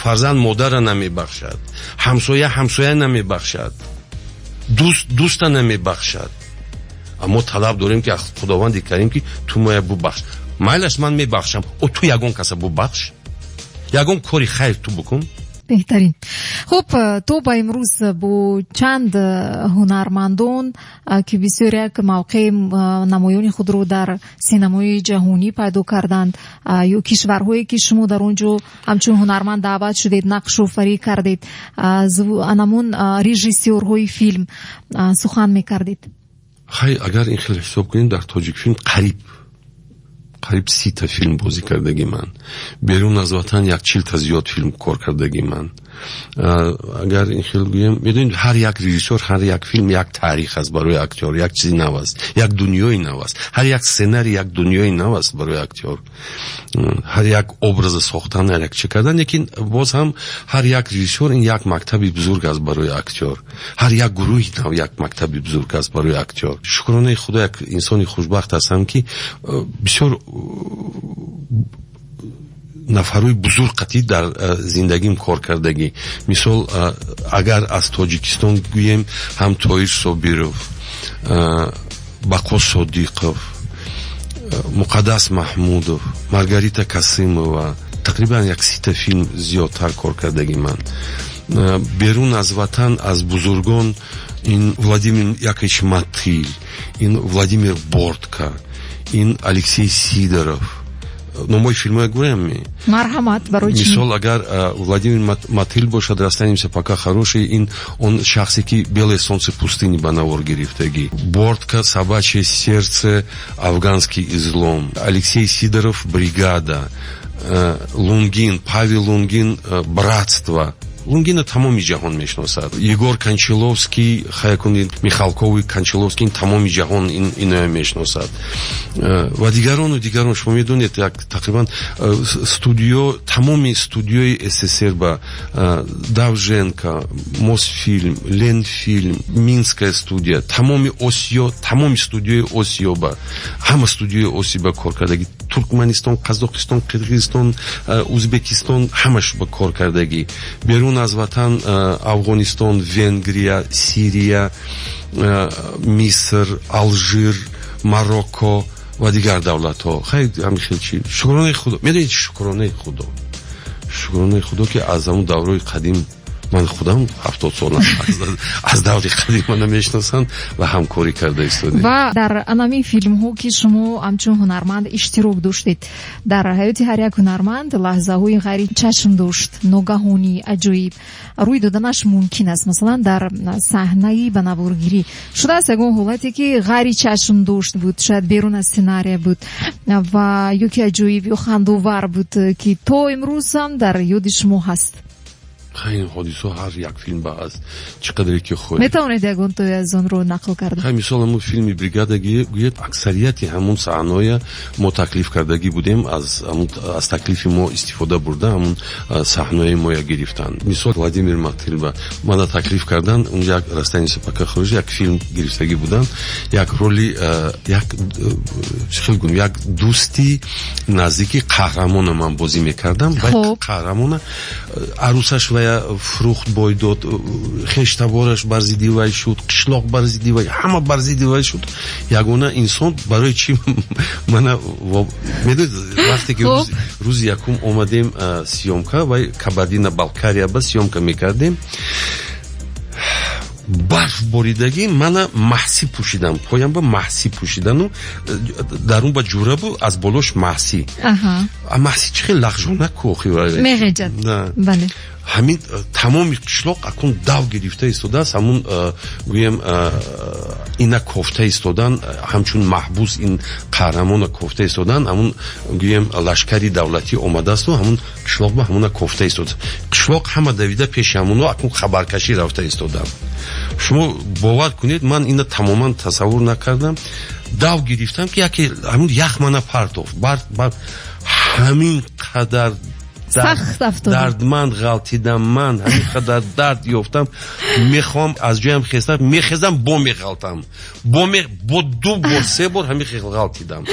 фарзанд модара намебахшад, ҳамсоя намебахшад, дӯста намебахшад. аммо талаб дорем ки аз худованди карим ки ту моя бубахш. майлаш ман мебахшам, ту ягон каса бубахш, ягон кори хайр ту бикун. беҳтарин. хуб, то ба имрӯз бо чанд ҳунармандон ки бисёр як мавқеи намоёни худро дар синамои ҷаҳонӣ пайдо карданд, ё кишварҳое ки шумо дар он ҷо ҳамчун ҳунарманд даъват шудед, нақшофарӣ кардед, анамон режиссёрҳои филм сухан мекардед. хай агар ин хел ҳисоб кунем, дар тоҷикфилм قریب 30 تا فیلم بازی کردگی من. بیرون از وطن 40 تا زیاد فیلم کار کردگی من. اگر این خیلی بگیم میدونید هر یک رژیسور هر یک فیلم یک تاریخ است برای اکتور، یک چیزی نو است، یک دنیای نو است. هر یک سناریو یک دنیای نو است برای اکتور. هر یک ابراز ساختن یک چه کردن، لیکن باز هم هر یک رژیسور این یک مکتبی بزرگ است برای اکتور. هر یک گروه نو یک مکتبی بزرگ است برای اکتور. شکرانه خدا یک انسانی خوشبخت هستم که بسیار نفرای بزرگ قطعی در زندگیم کار کردگی. مثال اگر از تاجیکستان گویم هم طاهر صابرов، بقا صادقов، مقدس محمودов، маргарита касимова، تقریبا 30 تا فیلم زیادتر کار کردگی من. بیرون از وطن از بزرگان این ولادیمیر یاковلевич ماتیل، این ولادیمیر بورتکا، این الکسی سیدورов. номои филмҳои гӯям марҳамат барои чӣ? мисол агар Владимир Матил бошад, растанимся пока хороший, ин он шахсе ки белое солнце пустыни ба навор гирифтагӣ, Бортка, собачье сердце, афганский излом, Алексей Сидоров, бригада, Лунгин, Павел Лунгин, братство. Лунгина тамоми ҷаҳон мешиносад. Егор Кончаловский, Хаякуни Михалкови Кончаловский, тамоми ҷаҳон иноя мешиносад. Ва дигарону дигарон. Шумо медонед, як тақрибан студио, тамоми студиои СССР ба Давженко, Мосфильм, Ленфильм, Минская студия, тамоми Осиё, тамоми студиои Осиё ба, ҳама студиои Осиё ба кор кардагӣ. Туркманистон, Қазоқистон, Қирғизистон, Узбекистон ҳамаш ба кор кардагӣ. بیرون از وطن افغانستان، ونگریا، سیریا، مصر، الژیر، ماروکو و دیگر دولت ها. خیلی همیشه چی شکرانه خدا. میدونید شکرانه خدا که از اون دوره قدیم من خودم 70 سال از دوره قدیم من میشناسم و همکاری کرده ایستادیم. و در انامی فیلم ها که شما همچون هنرمند اشتراک داشتید، در حیات هر یک هنرمند لحظه های غیر چشم داشت، ناگهانی عجیب روی دادنش ممکن است. مثلا در صحنه بنوارگیری شده است اون حالتی که غیر چشم داشت بود، شاید بیرون از سناریو بود و یکی عجیب یا خندوور بود که تا امروز هم در یاد شما هست. خیلی حادثه هر یک فیلم با است چقدر که خوب میتونید یک اون توی از اون رو نقل کرده. خیلی مثال همون فیلم بریگادا گوید اکثریتی همون صحنه‌های ما تکلیف کردگی بودیم، از تکلیف ما استفاده برده همون صحنه‌های ما گرفتن. مثال ولادیمیر ماتیل با ما تکلیف کردن اونجا یک راستانی سپاکا خروج یک فیلم گرفتگی بودن، یک رولی یک خیلی گم یک دوستی نزدیکی قهرمان من بازی میکردم و قهرمان عروسش و فروخت بای داد، خشتوارش برزیدی وای شد، قشلاق برزیدی وای، همه برزیدی وای شد. یگانه انسان برای چی من میدونید وقتی که روز یکم اومدیم سیومکا و کابادینا بالکاریا با سیومکا میکردیم، برف باریدگی من محسی پوشیدم، پایم با محسی پوشیدن و درون با جورابو از بالاش محسی. محسی چه لغزونه کوخی میگه بله. همین تمامی قشلاق اکون داو گرفته ایستاده، همون گویم اینا کوفته ایستادن، همچون محبوس این قهرمان کوفته ایستادن، همون گویم لشکری دولتی اومده است و همون قشلاق با همون کوفته ایستاده. قشلاق همه دویده پیش همون و اکون خبرکشی رفته ایستادم. شما باور کنید من اینو تماما تصور نکردم. داو گرفتم که یکی همون یخ منو پرتوف همین قدر دردمند غلطیدم، من همین قدر درد یافتم، میخوام از جایم خستم، میخزم با میغلطم، با 2 بار 3 بار همین غلطیدم.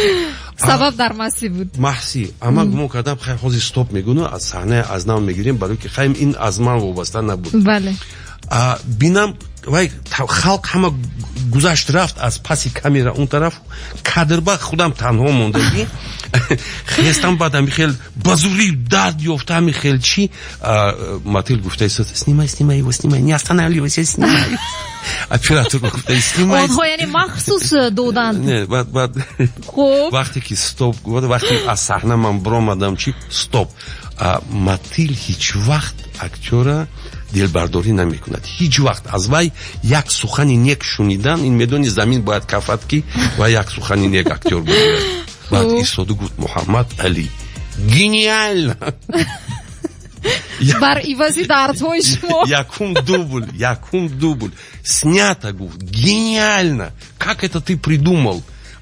سبب در محسی بود. محسی اما گمون کردم خیلی حاضر استاپ میگونم از صحنه از نام میگیریم برای که خیلی این از من وابسته نبود. بله. بینم وای خلق همه گذشت رفت از پسی کامیرا اون طرف، کادربا خودم تنها موندگی خستم. بعدم خیلی بازوری درد یافتم خیلی چی ماتیل گفته است سنیمای не останавливайся снимай. оператор گفته سنیمای اونها یعنی مخصوص دادن. نه بعد وقتی که استاپ گفت، وقتی از صحنه من برآمدم چی استاپ. ماتیل هیچ وقت اکتور دلبرداری نمیکند، هیچ وقت. از وای یک سخنی نیک شنیدن این میدونی زمین باید کفت کی و یک سخنی نیک اکتور بگیرد. بعد ایستاده گفت محمد علی گینیال бар ивази дардҳои шумо якум дубль снято гуфт гениально. Как это ты придумал?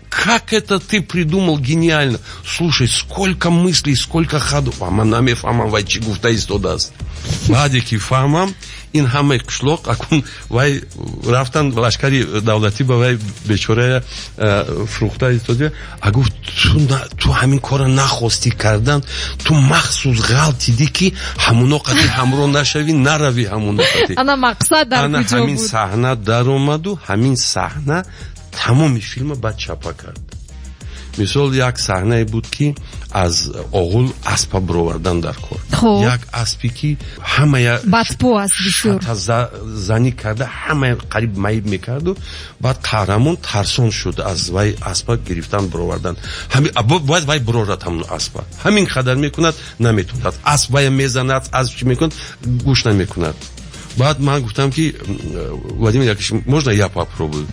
Как это ты придумал гениально? Слушай, сколько мыслей, сколько ходов. Аман намефамам вай чӣ гуфта истодаст. баъде ки фаҳмам ин ҳамаи қишлоқ акун вай рафтан лашкари давлатӣ ба вай бечора фурӯхта истода агуфт ту ҳамин кора нахостӣ кардан, ту махсус ғалтиди ки ҳамуноқати ҳамроҳ нашавӣ, наравӣ ҳамуноқати. ана мақсад дар куҷо буд? ҳамин саҳна даромаду ҳамин саҳна тамоми филма баъд чапа кард. мисол як саҳнае буд ки аз оғул аспа бировардан дар кор. Як аспи ки ҳамая бадпо аст бисёр зани карда, ҳамая қариб майиб мекарду. баъд қаҳрамон тарсон шуд аз вай аспа гирифтан бировардан. бояд вай бирорад ҳамон аспа. ҳамин қадар мекунад, наметавонад. асп вая мезанад, асп чӣ мекунад, гӯш намекунад. баъд ман гуфтам ки Владимир Яковлевич, можно я попробую?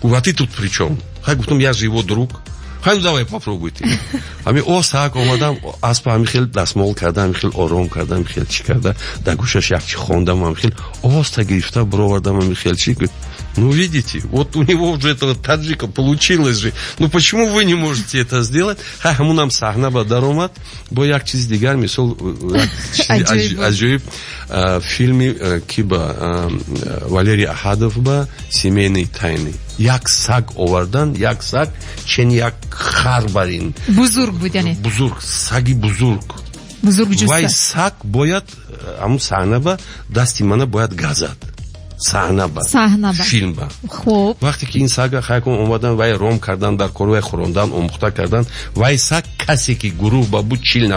Говорю, а ты тут при чем? Хай гуфтам, я же его друг. Хай, ну давай попробуйте. Ами осак омадам, аспа ами хел дастмол карда, ами хел ором карда, ами хел чи карда, да гушаш якчи хондам, ами хел оста гирифта бровардам, ами хел чи. Ну видите, вот у него уже этого таджика получилось же. Ну почему вы не можете это сделать? Хай хаму нам сахна ба даромад, бо як чиз дигар, мисол аҷоиб филми ки ба Валерий Ахадов ба семейные тайны. Як саг овардан, як саг чен як хар барин. Бузург буд яъне? Бузург, саги бузург. Бузург ҷуста. Вай саг бояд, аму саҳна ба дасти мана бояд газад. Саҳна ба филм ба. Хуб. Вақте ки ин сага хайкон омадан вай ром кардан дар кор, вай хӯрондан омӯхта кардан, вай саг касе ки гурӯҳ ба буд 40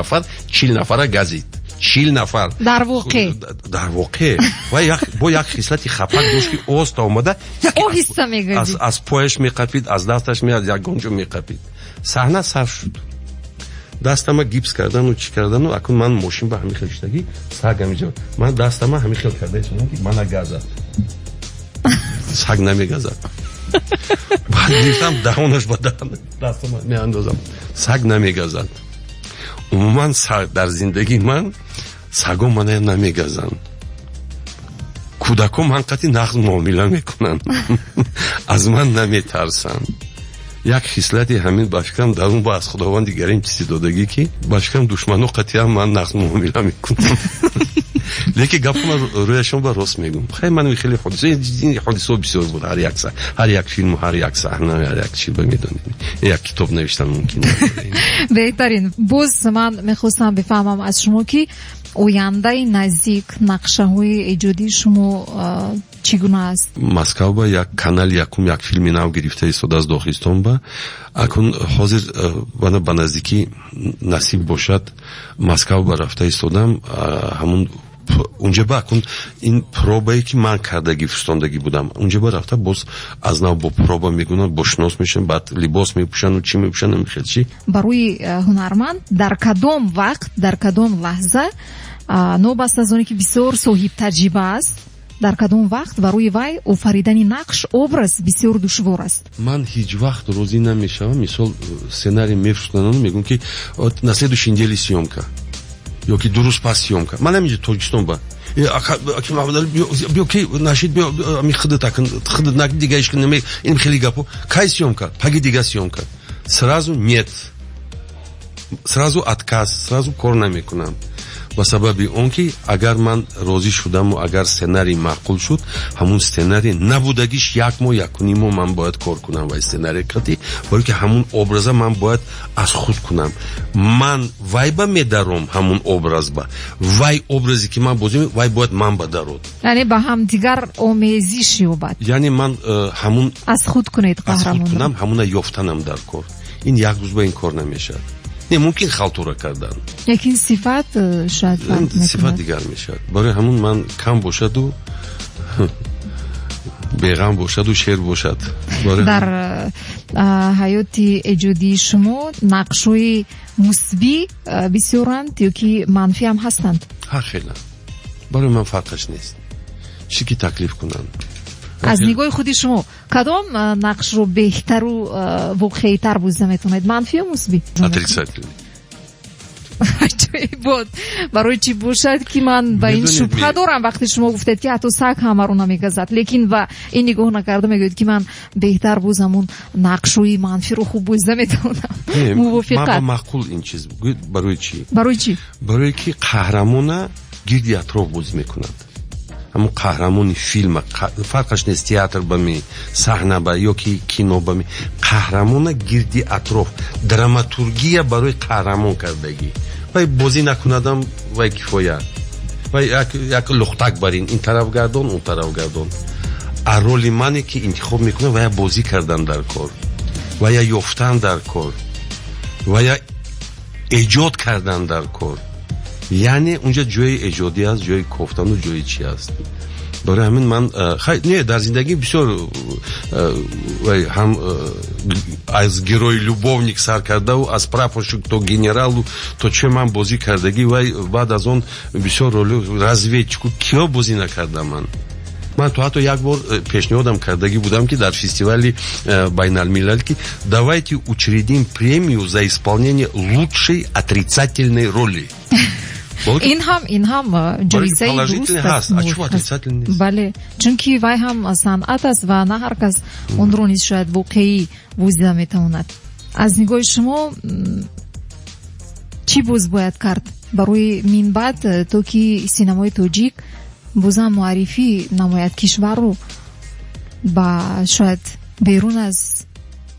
нафара газид. 40 нафар. Дар воқеъ. Вай бо як хислати хапак дошт ки оста омада оҳиста мегазид. аз пояш меқапид, аз дасташ меад, як гонҷо меқапид. Саҳна сар шуд. дастама гипс кардану чӣ кардану, акун ман мошин ба ҳамин хел шудагӣ саг ҳамиҷо ман дастама ҳамин хел карда истодам ки мана газад. саг намегазад. баъд гирифтам даҳонаш ба дастама меандозам, саг намегазад. умуман дар зиндагии ман сагон мана намегазанд. кӯдакон ҳанқати нағз муомила мекунанд. аз ман наметарсанд. як хислати ҳамин ба фикрам дарун ба аз худованди гарим чизи додагӣ ки ба фикрам душмано қатъиян ман нағз муомила мекунам. лекин гапама рӯяшон ба рост мегӯм. хай ман хеле ҳодисо бисёр буд. ҳар як филму, ҳар як саҳна, ҳар як чиз ба медонем. як китоб навиштан мумкин наст. беҳтарин. боз ман мехостам бифаҳмам аз шумо ки ояндаи наздик нақшаҳои эҷодии шумо чӣ гуна аст? Москав ба як канали якум як филми нав гирифта истодааст Дохистон ба. акун ҳозир мана ба наздикӣ насиб бошад Москав ба рафта истодам. ҳамун унҷа ба акун ин пробае ки ман кардагӣ фистондагӣ будам, унҷа ба рафта боз аз нав бо проба мегӯнад, бо шинос мешаванд, баъд либос мепӯшану чӣ мепӯшанд намехел чӣ. Барои ҳунарманд дар кадом вақт, дар кадом лаҳза, нобаст аз оне ки бисёр соҳиб таҷриба аст, дар кадом вақт барои вай офаридани нақш, образ бисёр душвор аст? Ман ҳеҷ вақт розӣ намешавам. мисол сценарий мефурӯшанд, мегӯям ки на следующей неделе съёмка ё ки дуруст пас съёмка. Ман намиҷа Тоҷикистон ба бё ки нашид бё ами хидат нак дига иш наме ин хели гапо. Кай съёмка? Паги дига съёмка. Сразу нет. Сразу отказ, сразу кор намекунам. ба сабаби он ки агар ман розӣ шудаму агар сценарий маъқул шуд, ҳамун сценарий набудагиш як моҳ якуни моҳ ман бояд кор кунам вай сценарий қати, балки ҳамун образа ман бояд аз худ кунам. ман вай ба медаром ҳамун образ ба вай образе ки ман бозӣ вай бояд ман ба дарод, яъне ба ҳамдигар омезиш ёбад. яъне ман ҳамун аз худ кунед қаҳрамон кунам, ҳамуна ёфтанам дар кор. ин як рӯз ба ин кор намешавад. не мумкин халтура кардан. Якин сифат шояд сифат дигар мешавад. барои ҳамун ман кам бошаду беғам бошаду шер бошад. дар ҳаёти эҷодии шумо нақшҳои мусбӣ бисёранд ё ки манфӣ ҳам ҳастанд? ҳа хела. барои ман фарқаш нест. чӣ ки таклиф кунанд. аз нигоҳи худи шумо кадом нақшро беҳтару воқеитар бузда метавонед, манфи ё мусбӣ? Отрицательный. бод барои чӣ бошад ки ман ба ин шубҳа дорам вақте шумо гуфтед ки ҳатто саг ҳамаро намегазад, лекин ба ин нигоҳ накарда мегӯед ки ман беҳтар буз ҳамун нақшои манфиро хуб бузда метавонам. Мувофиқат. ман ба маъқул ин чиз гӯед. Барои чӣ? барои чӣ? барои ки қаҳрамона гирди атроф бозӣ мекунад. ҳамун қаҳрамони филма, фарқаш нест театр бами, саҳна ба ёки кино бами, қаҳрамона гирди атроф, драматургия барои қаҳрамон кардагӣ. вай бозӣ накунадам вай кифоя. вай як лухтак барин, ин тараф гардон, он тараф гардон. а роли мане ки интихоб мекунам вая бозӣ кардан дар кор, вая ёфтан дар кор, вая эҷод кардан дар кор. яъне унҷа ҷои эҷодӣ аст, ҷои кофтану ҷои чӣ аст. барои ҳамин ман не дар зиндагӣ бисёр ҳам аз герои любовник сар кардаву аз прапорщик то генералу то чӣ ман бозӣ кардагӣ вай баъд аз он бисёр роли разведчику киё бозӣ накардам ман. ман то ҳатто як бор пешниҳодам кардагӣ будам ки дар фестивали байналмилалӣ ки давайте учредим премию за исполнение лучшей отрицательной роли. ин ҳам ҷоизаи дуруст аст. бале, чунки вай ҳам санъат аст ва на ҳар кас онро низ шояд воқеӣ бузда метавонад. аз нигоҳи шумо чӣ буз бояд кард барои минбаъд то ки синамои тоҷик бузам муаррифӣ намояд кишварро ба шояд берун аз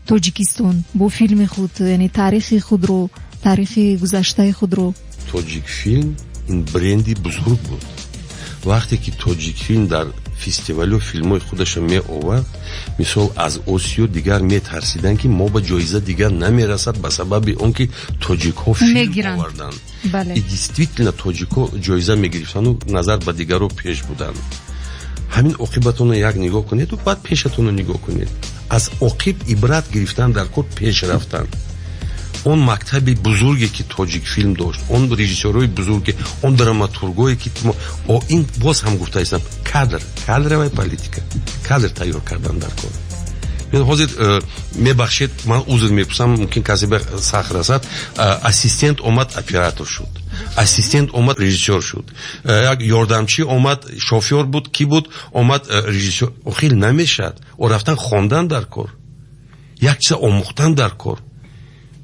тоҷикистон бо филми худ, яъне таърихи худро, таърихи гузаштаи худро? тоҷик филм ин бренди бузург буд. вақте ки тоҷик филм дар фестивалю филмои худашо меовард, мисол аз осиё дигар метарсидан ки мо ба ҷоиза дигар намерасад ба сабаби он ки тоҷикҳо филм оварданд. и действительно тоҷикҳо ҷоиза мегирифтану назар ба дигаро пеш буданд. ҳамин оқибатонро як нигоҳ кунеду баъд пешатонро нигоҳ кунед. аз оқиб ибрат гирифтан дар кор пеш рафтан. он мактаби бузурге ки тоҷик филм дошт, он режиссёрои бузурге, он драматургое ки ин боз ҳам гуфта истам, кадровая политика, кадр тайёр кардан дар кор. ҳозир мебахшед, ман узр мепурсам, мумкин касе бе сахт расад, ассистент омад оператор шуд, ассистент омад режиссёр шуд, як ёрдамчӣ омад шофёр буд, ки буд омад режиссёр. охир намешад. рафтан хондан дар кор, як чиза омӯхтан дар кор.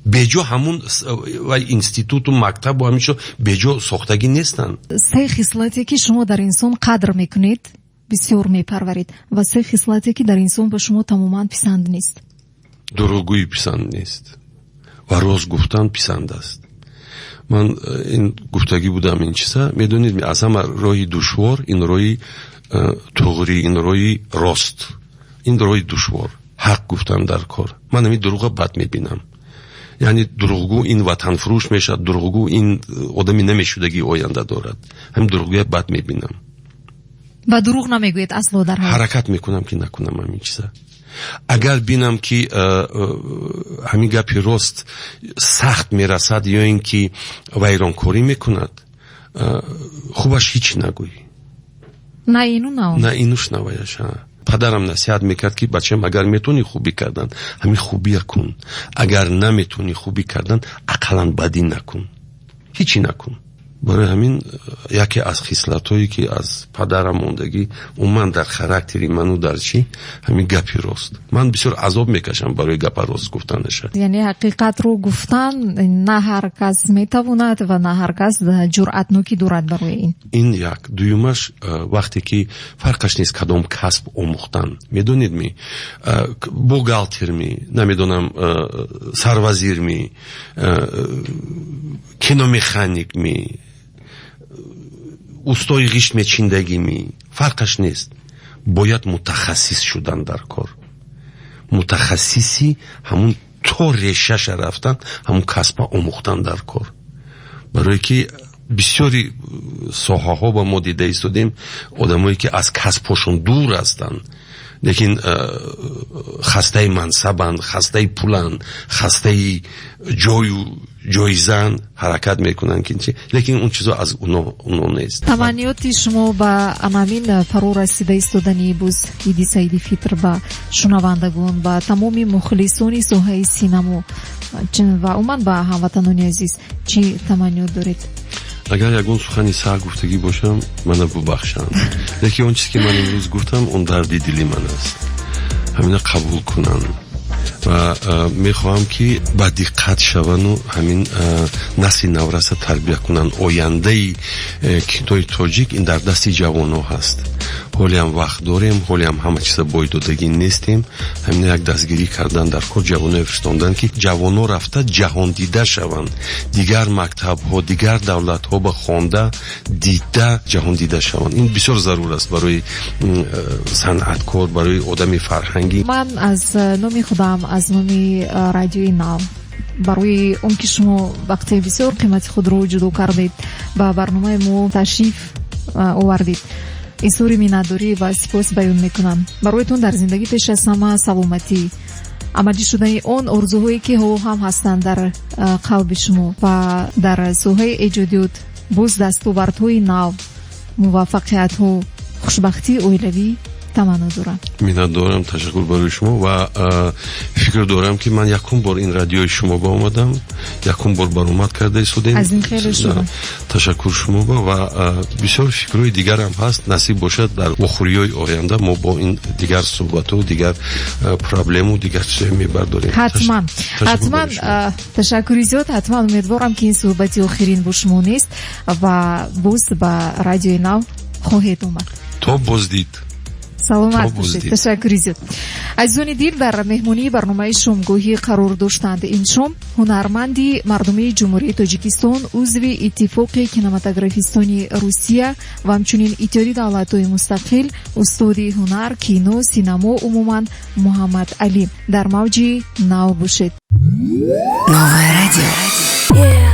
беҷо ҳамун институту мактабу ҳаминчо беҷо сохтагӣ нестанд. се хислате ки шумо дар инсон қадр мекунед, бисёр мепарваред, ва се хислате ки дар инсон ба шумо тамоман писанд нест. дурӯғгӯӣ писанд нест ва рост гуфтан писанд аст. ман ин гуфтагӣ будам ин чиза, медонед, аз ҳама роҳи душвор ин роҳи туғрӣ, ин роҳи рост, ин роҳи душвор, ҳақ гуфтан дар кор. ман ҳамин дурӯға бад мебинам. яъне дурӯғгӯ ин ватанфурӯш мешавад, дурӯғгӯ ин одами намешудагӣ оянда дорад. ҳамин дурӯғгӯя бад мебинам. ба дурӯғ намегӯед асло дар ҳаракат мекунам ки накунам ҳамин чиза. агар бинам ки ҳамин гапи рост сахт мерасад ё ин ки вайронкорӣ мекунад, хубаш ҳич нагӯй. на инуш наваяш. падарам насиҳат мекард ки бачаам, агар метони хубӣ кардан, ҳамин хубия кун. агар наметони хубӣ кардан, ақаллан бадӣ накун. ҳичи накун. барои ҳамин яке аз хислатҳое ки аз падарам мондагӣ, умуман дар характери ману дар чӣ, ҳамин гапи рост. ман бисёр азоб мекашам барои гапа рост гуфтанаша. яъне ҳақиқатро гуфтан на ҳар кас метавонад ва на ҳар кас ҷуръатнокӣ дорад барои ин. ин як. дуюмаш, вақте ки фарқаш нест кадом касб омӯхтан. медонедми, бухгалтерми, намедонам, сарвазирми, киномеханикми, устои ғишт мечиндагими, фарқаш нест. бояд мутахассис шудан дар кор. мутахассиси ҳамун то решаша рафтан, ҳамун касба омӯхтан дар кор. барое ки бисёри соҳаҳо ба мо дида истодем, одамое ки аз касбҳошон дур ҳастанд, лекин хастаи мансабанд, хастаи пуланд, хастаи ҷою جایزن حرکت میکنن که چی، لیکن اون چیزا از اونا نیست. تمنیاتی شما با امامین فرو رسیده ایستادنی بوز ایدی سعیدی فیتر با شنوندگان و تمامی مخلصانی ساحه سینما و عموما با هموطنان عزیز چی تمنیات دارید؟ اگر یگون سخنی سر گفتگی باشم منو ببخشن، لیکن اون چیزی که من امروز گفتم اون دردی دلی من است، همین قبول کنن و میخواهم که با دقت شون و همین نسل نورسه تربیت کنن. آینده کینوی تاجیک این در دست جوانو هست. حالی هم وقت داریم، حالی هم همه چیز باید دادگی نیستیم. همین یک دستگیری کردن در کار جوانو فرستاندن که جوانو رفته جهان دیده شوند، دیگر مکتب ها دیگر دولت ها به خوانده دیده جهان دیده شوند. این بسیار ضرور است برای صنعتکار، برای آدم فرهنگی. من از نومی خودم، از نومی رادیوی ناو، برای اون که شما وقتی بسیار قیمت خود رو جدا کردید با برنامه ما تشریف آوردید، ایسوری میناداری و سپاس بیان میکنم. برایتون در زندگی پیش از همه سلامتی، عملی شدن اون آرزوهایی که هم هستند در قلب شما و در ساحه ایجادیات باز دستاوردهای نو، موفقیت ها، خوشبختی اویلوی تمنا دارم. منت دارم، تشکر برای شما و فکر دارم که من یکم بار این رادیوی شما با آمدم، یکم بار برآمد کرده ایستادیم. از این خیلی شما تشکر شما با و بسیار فکرهای دیگر هم هست. نصیب باشد در آخریای آینده ما با این دیگر صحبت و دیگر پرابلم و دیگر چیزی میبرداریم. حتما تشکر زیاد. حتما امیدوارم که این صحبتی آخرین با شما نیست و باز با رادیوی نو خواهید اومد. تا بازدید. سلامت باشید. تشکر زیاد. عزیزان دیر، در مهمونی برنامه شامگاهی قرار داشتند این شام هنرمندی مردمی جمهوری تاجیکستان، عضو اتفاق کینماتوگرافیستانی روسیه و همچنین اتحادیه دولت‌های مستقل، استاد هنر، کینو، سینما عموما محمد علی در موج نو باشید. Новое радио.